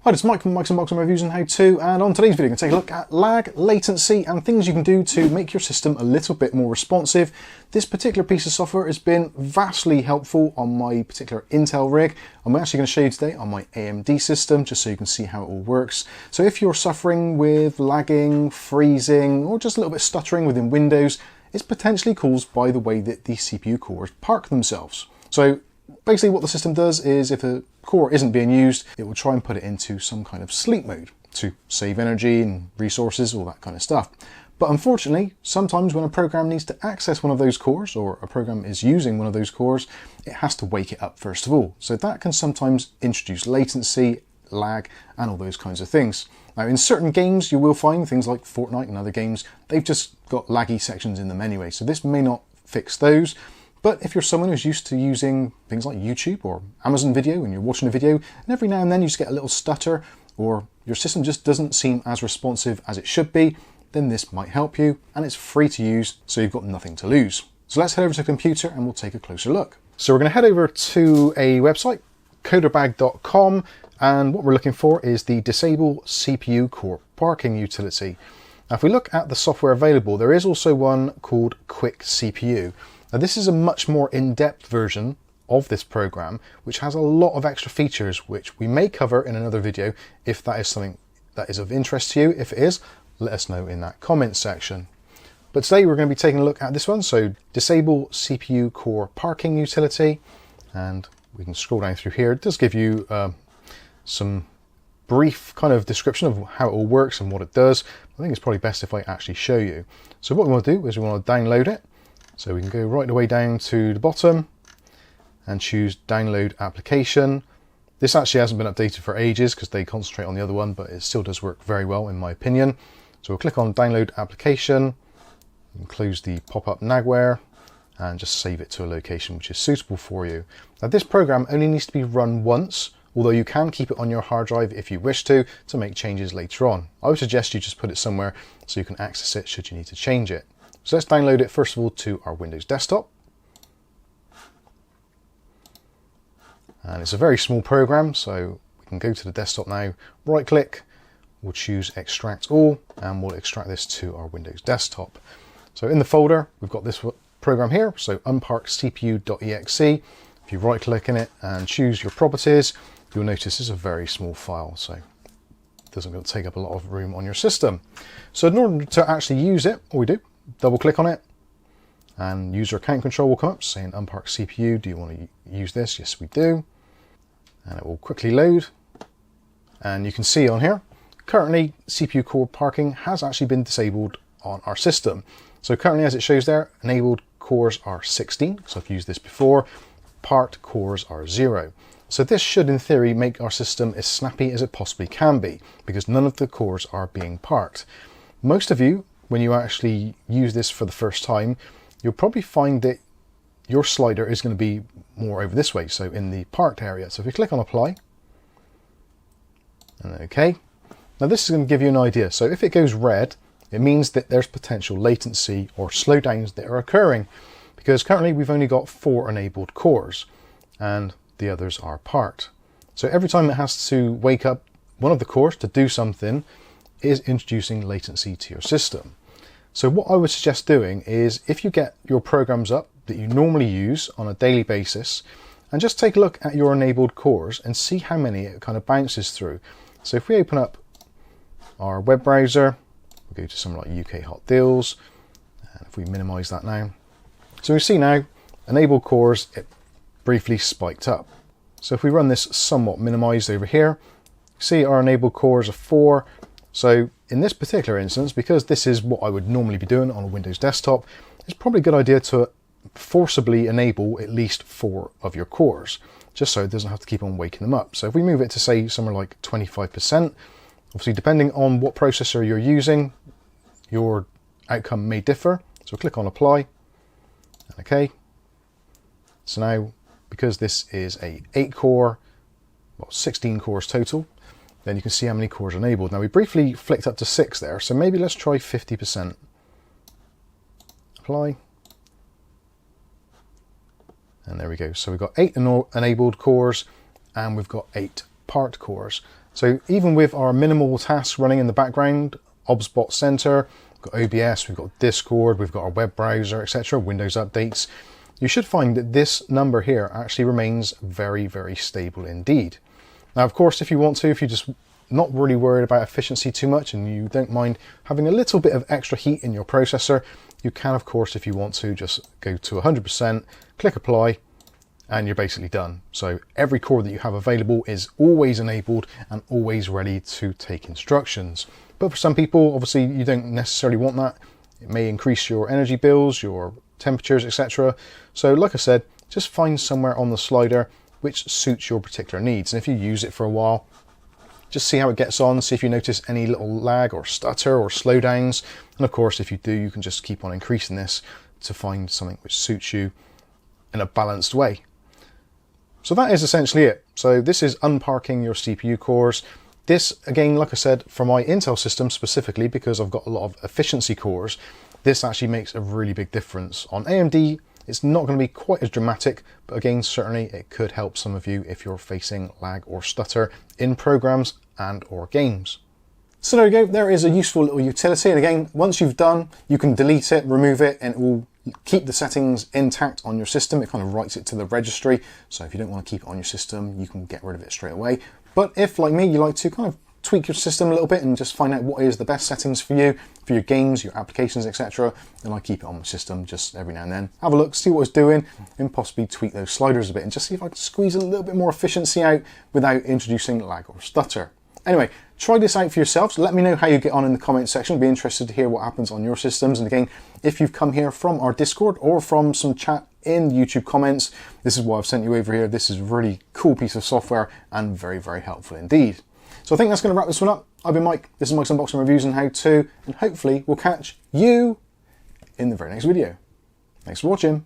Hi, this is Mike from Mike's Unboxing Reviews and How To, and on today's video we're going to take a look at lag, latency and things you can do to make your system a little bit more responsive. This particular piece of software has been vastly helpful on my particular Intel rig. I'm actually going to show you today on my AMD system just so you can see how it all works. So if you're suffering with lagging, freezing or just a little bit stuttering within Windows, it's potentially caused by the way that the CPU cores park themselves. So basically what the system does is if a core isn't being used, it will try and put it into some kind of sleep mode to save energy and resources, all that kind of stuff. But unfortunately, sometimes when a program needs to access one of those cores, or a program is using one of those cores, it has to wake it up first of all. So that can sometimes introduce latency, lag, and all those kinds of things. Now in certain games you will find things like Fortnite and other games, they've just got laggy sections in them anyway, so this may not fix those. But if you're someone who's used to using things like YouTube or Amazon Video and you're watching a video and every now and then you just get a little stutter or your system just doesn't seem as responsive as it should be, then this might help you, and it's free to use, so you've got nothing to lose. So let's head over to the computer and we'll take a closer look. So we're going to head over to a website, coderbag.com, and what we're looking for is the Disable CPU Core Parking utility. Now if we look at the software available, there is also one called Quick CPU. Now this is a much more in-depth version of this program, which has a lot of extra features, which we may cover in another video if that is something that is of interest to you. If it is, let us know in that comment section. But today we're going to be taking a look at this one, so Disable CPU Core Parking utility, and we can scroll down through here. It does give you some brief kind of description of how it all works and what it does. I think it's probably best if I actually show you. So what we want to do is we want to download it. So we can go right the way down to the bottom and choose download application. This actually hasn't been updated for ages because they concentrate on the other one, but it still does work very well in my opinion. So we'll click on download application and close the pop-up nagware and just save it to a location which is suitable for you. Now this program only needs to be run once, although you can keep it on your hard drive if you wish to make changes later on. I would suggest you just put it somewhere so you can access it should you need to change it. So let's download it first of all to our Windows desktop. And it's a very small program, so we can go to the desktop now, right click, we'll choose extract all, and we'll extract this to our Windows desktop. So in the folder, we've got this program here, so unparked CPU.exe. If you right click in it and choose your properties, you'll notice it's a very small file, so it doesn't take up a lot of room on your system. So in order to actually use it, all we do, double click on it and user account control will come up saying unparked CPU. Do you want to use this? Yes, we do. And it will quickly load. And you can see on here, currently CPU core parking has actually been disabled on our system. So currently as it shows there, enabled cores are 16. So I've used this before. Parked cores are 0. So this should in theory make our system as snappy as it possibly can be because none of the cores are being parked. Most of you, when you actually use this for the first time, you'll probably find that your slider is going to be more over this way, so in the parked area. So if we click on apply, and OK, now this is going to give you an idea. So if it goes red, it means that there's potential latency or slowdowns that are occurring, because currently we've only got 4 enabled cores and the others are parked. So every time it has to wake up one of the cores to do something is introducing latency to your system. So what I would suggest doing is if you get your programs up that you normally use on a daily basis and just take a look at your enabled cores and see how many it kind of bounces through. So if we open up our web browser, we'll go to somewhere like UK Hot Deals, and if we minimize that now. So we see now enabled cores, it briefly spiked up. So if we run this somewhat minimized over here, see our enabled cores are 4. So in this particular instance, because this is what I would normally be doing on a Windows desktop, it's probably a good idea to forcibly enable at least 4 of your cores, just so it doesn't have to keep on waking them up. So if we move it to say somewhere like 25%, obviously depending on what processor you're using, your outcome may differ. So click on apply, and OK. So now, because this is a 8-core, well 16 cores total, then you can see how many cores are enabled. Now we briefly flicked up to 6 there, so maybe let's try 50%. Apply. And there we go. So we've got 8 enabled cores and we've got 8 parked cores. So even with our minimal tasks running in the background, OBSBot Center, we've got OBS, we've got Discord, we've got our web browser, etc., Windows updates, you should find that this number here actually remains very, very stable indeed. Now, of course, if you want to, if you're just not really worried about efficiency too much and you don't mind having a little bit of extra heat in your processor, you can, of course, if you want to, just go to 100%, click apply, and you're basically done. So every core that you have available is always enabled and always ready to take instructions. But for some people, obviously, you don't necessarily want that. It may increase your energy bills, your temperatures, etc. So like I said, just find somewhere on the slider which suits your particular needs. And if you use it for a while, just see how it gets on, see if you notice any little lag or stutter or slowdowns. And of course, if you do, you can just keep on increasing this to find something which suits you in a balanced way. So that is essentially it. So this is unparking your CPU cores. This, again, like I said, for my Intel system specifically, because I've got a lot of efficiency cores, this actually makes a really big difference. On AMD, it's not going to be quite as dramatic, but again, certainly it could help some of you if you're facing lag or stutter in programs and or games. So there you go, there is a useful little utility. And again, once you've done, you can delete it, remove it, and it will keep the settings intact on your system. It kind of writes it to the registry. So if you don't want to keep it on your system, you can get rid of it straight away. But if, like me, you like to kind of tweak your system a little bit and just find out what is the best settings for you, for your games, your applications, etc., then I keep it on my system just every now and then. Have a look, see what it's doing, and possibly tweak those sliders a bit and just see if I can squeeze a little bit more efficiency out without introducing lag or stutter. Anyway, try this out for yourselves. Let me know how you get on in the comment section. I'd be interested to hear what happens on your systems. And again, if you've come here from our Discord or from some chat in YouTube comments, this is why I've sent you over here. This is a really cool piece of software and very, very helpful indeed. So I think that's going to wrap this one up. I've been Mike. This is Mike's Unboxing Reviews and How To, and hopefully we'll catch you in the very next video. Thanks for watching.